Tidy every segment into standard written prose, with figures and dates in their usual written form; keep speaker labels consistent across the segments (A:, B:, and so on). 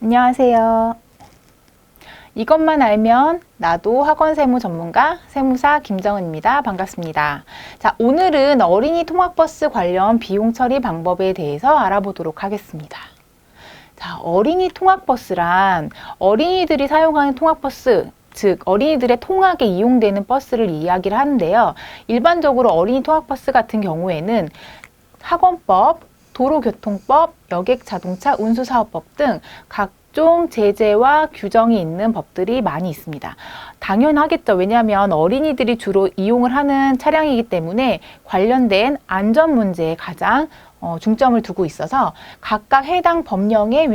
A: 안녕하세요. 이것만 알면 나도 학원 세무 전문가 세무사 김정은입니다. 반갑습니다. 자, 오늘은 어린이 통학버스 관련 비용 처리 방법에 대해서 알아보도록 하겠습니다. 자, 어린이 통학버스란 어린이들이 사용하는 통학버스, 즉 어린이들의 통학에 이용되는 버스를 이야기를 하는데요. 일반적으로 어린이 통학버스 같은 경우에는 학원법, 도로교통법, 여객자동차 운수사업법 등 각종 제재와 규정이 있는 법들이 많이 있습니다. 당연하겠죠. 왜냐하면 어린이들이 주로 이용을 하는 차량이기 때문에 관련된 안전 문제에 가장 중점을 두고 있어서 각각 해당 법령에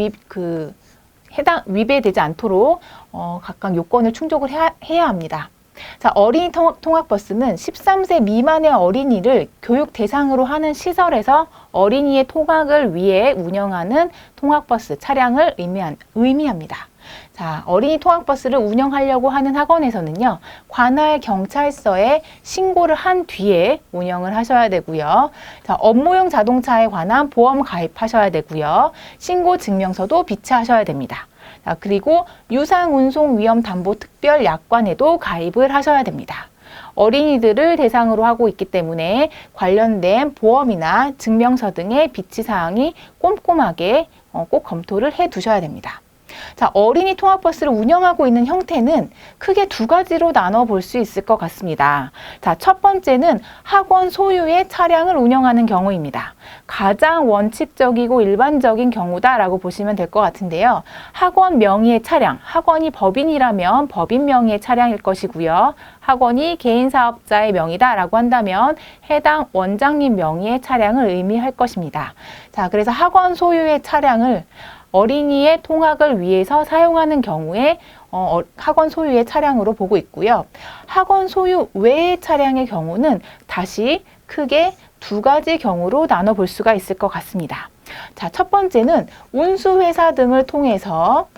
A: 위배되지 않도록 각각 요건을 충족을 해야 합니다. 자, 어린이 통학버스는 13세 미만의 어린이를 교육 대상으로 하는 시설에서 어린이의 통학을 위해 운영하는 통학버스 차량을 의미합니다. 자, 어린이 통학버스를 운영하려고 하는 학원에서는요, 관할 경찰서에 신고를 한 뒤에 운영을 하셔야 되고요. 자, 업무용 자동차에 관한 보험 가입하셔야 되고요. 신고 증명서도 비치하셔야 됩니다. 자, 그리고 유상운송위험담보특별약관에도 가입을 하셔야 됩니다. 어린이들을 대상으로 하고 있기 때문에 관련된 보험이나 증명서 등의 비치사항이 꼼꼼하게 꼭 검토를 해 두셔야 됩니다. 자, 어린이 통학버스를 운영하고 있는 형태는 크게 두 가지로 나눠 볼 수 있을 것 같습니다. 자, 첫 번째는 학원 소유의 차량을 운영하는 경우입니다. 가장 원칙적이고 일반적인 경우다라고 보시면 될 것 같은데요. 학원 명의의 차량, 학원이 법인이라면 법인 명의의 차량일 것이고요. 학원이 개인 사업자의 명의다라고 한다면 해당 원장님 명의의 차량을 의미할 것입니다. 자, 그래서 학원 소유의 차량을 어린이의 통학을 위해서 사용하는 경우에 학원 소유의 차량으로 보고 있고요. 학원 소유 외의 차량의 경우는 다시 크게 두 가지 경우로 나눠볼 수가 있을 것 같습니다. 자, 첫 번째는 운수회사 등을 통해서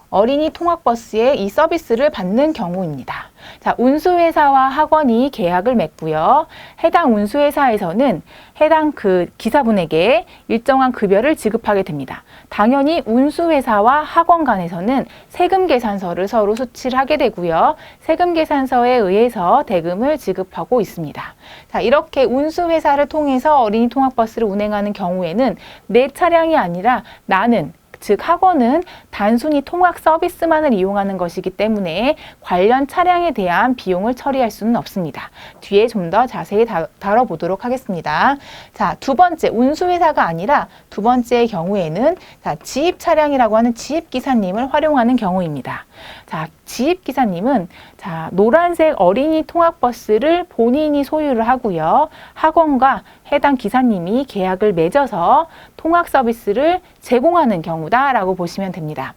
A: 어린이 통학버스의 이 서비스를 받는 경우입니다. 자, 운수회사와 학원이 계약을 맺고요. 해당 운수회사에서는 해당 기사분에게 일정한 급여를 지급하게 됩니다. 당연히 운수회사와 학원 간에서는 세금 계산서를 서로 수취를 하게 되고요. 세금 계산서에 의해서 대금을 지급하고 있습니다. 자, 이렇게 운수회사를 통해서 어린이 통학버스를 운행하는 경우에는 내 차량이 아니라 나는, 즉 학원은 단순히 통학 서비스만을 이용하는 것이기 때문에 관련 차량에 대한 비용을 처리할 수는 없습니다. 뒤에 좀 더 자세히 다뤄보도록 하겠습니다. 자, 두 번째, 운수회사가 아니라 두 번째 경우에는 지입 차량이라고 하는 지입기사님을 활용하는 경우입니다. 자, 지입기사님은 노란색 어린이 통학버스를 본인이 소유를 하고요. 학원과 해당 기사님이 계약을 맺어서 통학 서비스를 제공하는 경우다라고 보시면 됩니다.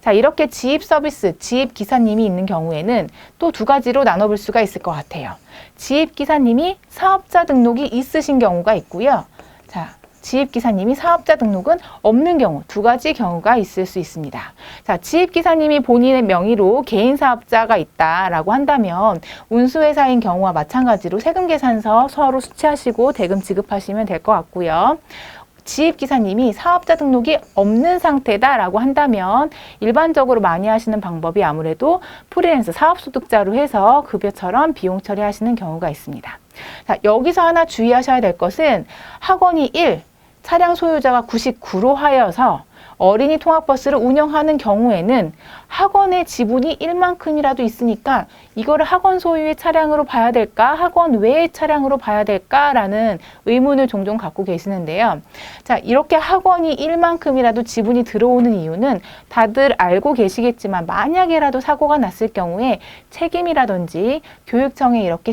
A: 자, 이렇게 지입 서비스, 지입 기사님이 있는 경우에는 또 두 가지로 나눠볼 수가 있을 것 같아요. 지입 기사님이 사업자 등록이 있으신 경우가 있고요. 자, 지입기사님이 사업자 등록은 없는 경우, 두 가지 경우가 있을 수 있습니다. 자, 지입기사님이 본인의 명의로 개인 사업자가 있다라고 한다면 운수회사인 경우와 마찬가지로 세금 계산서 서로 수취하시고 대금 지급하시면 될 것 같고요. 지입기사님이 사업자 등록이 없는 상태다라고 한다면 일반적으로 많이 하시는 방법이 아무래도 프리랜서 사업소득자로 해서 급여처럼 비용 처리하시는 경우가 있습니다. 자, 여기서 하나 주의하셔야 될 것은 학원이 1, 차량 소유자가 99로 하여서 어린이 통학버스를 운영하는 경우에는 학원의 지분이 1만큼이라도 있으니까 이거를 학원 소유의 차량으로 봐야 될까? 학원 외의 차량으로 봐야 될까라는 의문을 종종 갖고 계시는데요. 자, 이렇게 학원이 1만큼이라도 지분이 들어오는 이유는 다들 알고 계시겠지만 만약에라도 사고가 났을 경우에 책임이라든지 교육청에 이렇게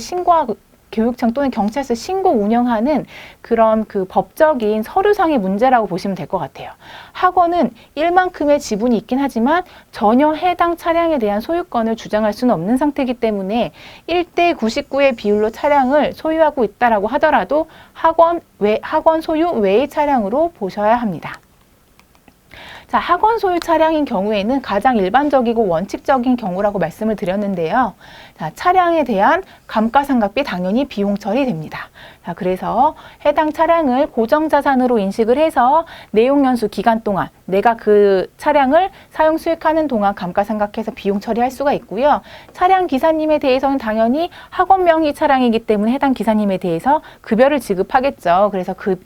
A: 교육청 또는 경찰서 신고 운영하는 그런 법적인 서류상의 문제라고 보시면 될 것 같아요. 학원은 1만큼의 지분이 있긴 하지만 전혀 해당 차량에 대한 소유권을 주장할 수는 없는 상태이기 때문에 1대 99의 비율로 차량을 소유하고 있다라고 하더라도 학원 소유 외의 차량으로 보셔야 합니다. 자, 학원 소유 차량인 경우에는 가장 일반적이고 원칙적인 경우라고 말씀을 드렸는데요. 자, 차량에 대한 감가상각비 당연히 비용 처리됩니다. 자, 그래서 해당 차량을 고정자산으로 인식을 해서 내용연수 기간 동안 내가 그 차량을 사용 수익하는 동안 감가상각해서 비용 처리할 수가 있고요. 차량 기사님에 대해서는 당연히 학원 명의 차량이기 때문에 해당 기사님에 대해서 급여를 지급하겠죠. 그래서 그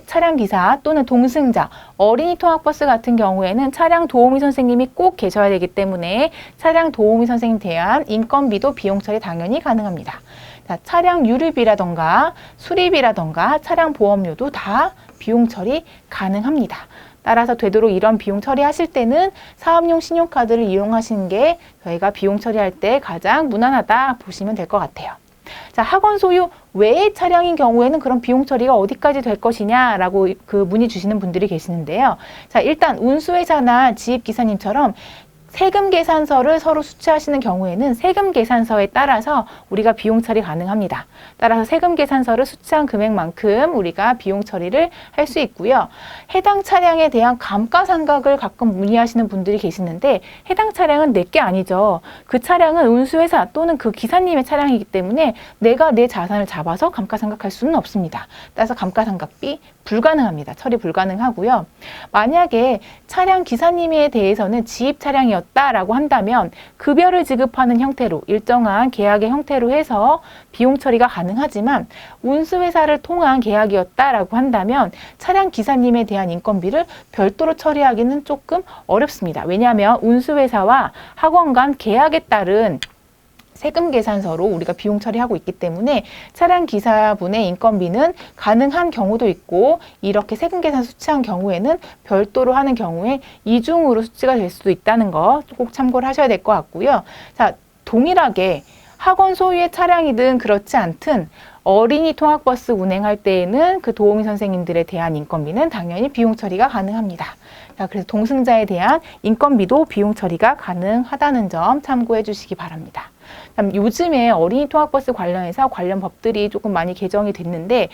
A: 차량 기사 또는 동승자, 어린이 통학버스 같은 경우에는 차량 도우미 선생님이 꼭 계셔야 되기 때문에 차량 도우미 선생님 대한 인건비도 비용 처리 당연히 가능합니다. 자, 차량 유류비라던가 수리비라던가 차량 보험료도 다 비용 처리 가능합니다. 따라서 되도록 이런 비용 처리하실 때는 사업용 신용카드를 이용하시는 게 저희가 비용 처리할 때 가장 무난하다 보시면 될 것 같아요. 자, 학원 소유 외의 차량인 경우에는 그럼 비용 처리가 어디까지 될 것이냐라고 그 문의 주시는 분들이 계시는데요. 자, 일단 운수회사나 지입기사님처럼 세금 계산서를 서로 수취하시는 경우에는 세금 계산서에 따라서 우리가 비용 처리 가능합니다. 따라서 세금 계산서를 수취한 금액만큼 우리가 비용 처리를 할 수 있고요. 해당 차량에 대한 감가상각을 가끔 문의하시는 분들이 계시는데 해당 차량은 내게 아니죠. 그 차량은 운수회사 또는 그 기사님의 차량이기 때문에 내가 내 자산을 잡아서 감가상각할 수는 없습니다. 따라서 감가상각비 불가능합니다. 처리 불가능하고요. 만약에 차량 기사님에 대해서는 지입 차량이었다라고 한다면 급여를 지급하는 형태로 일정한 계약의 형태로 해서 비용 처리가 가능하지만 운수회사를 통한 계약이었다라고 한다면 차량 기사님에 대한 인건비를 별도로 처리하기는 조금 어렵습니다. 왜냐하면 운수회사와 학원 간 계약에 따른 세금 계산서로 우리가 비용 처리하고 있기 때문에 차량 기사분의 인건비는 가능한 경우도 있고 이렇게 세금 계산 수취한 경우에는 별도로 하는 경우에 이중으로 수치가 될 수도 있다는 거 꼭 참고를 하셔야 될 것 같고요. 자, 동일하게 학원 소유의 차량이든 그렇지 않든 어린이 통학버스 운행할 때에는 그 도우미 선생님들에 대한 인건비는 당연히 비용 처리가 가능합니다. 자, 그래서 동승자에 대한 인건비도 비용 처리가 가능하다는 점 참고해 주시기 바랍니다. 요즘에 어린이 통학버스 관련해서 관련 법들이 조금 많이 개정이 됐는데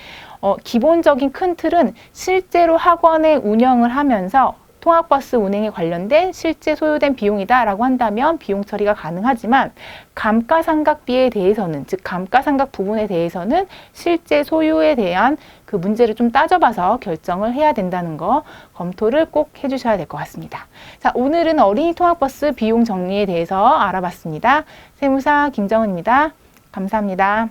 A: 기본적인 큰 틀은 실제로 학원의 운영을 하면서 통학버스 운행에 관련된 실제 소요된 비용이다라고 한다면 비용 처리가 가능하지만 감가상각비에 대해서는 즉 감가상각 부분에 대해서는 실제 소유에 대한 그 문제를 좀 따져봐서 결정을 해야 된다는 거 검토를 꼭 해주셔야 될 것 같습니다. 자, 오늘은 어린이 통학버스 비용 정리에 대해서 알아봤습니다. 세무사 김정은입니다. 감사합니다.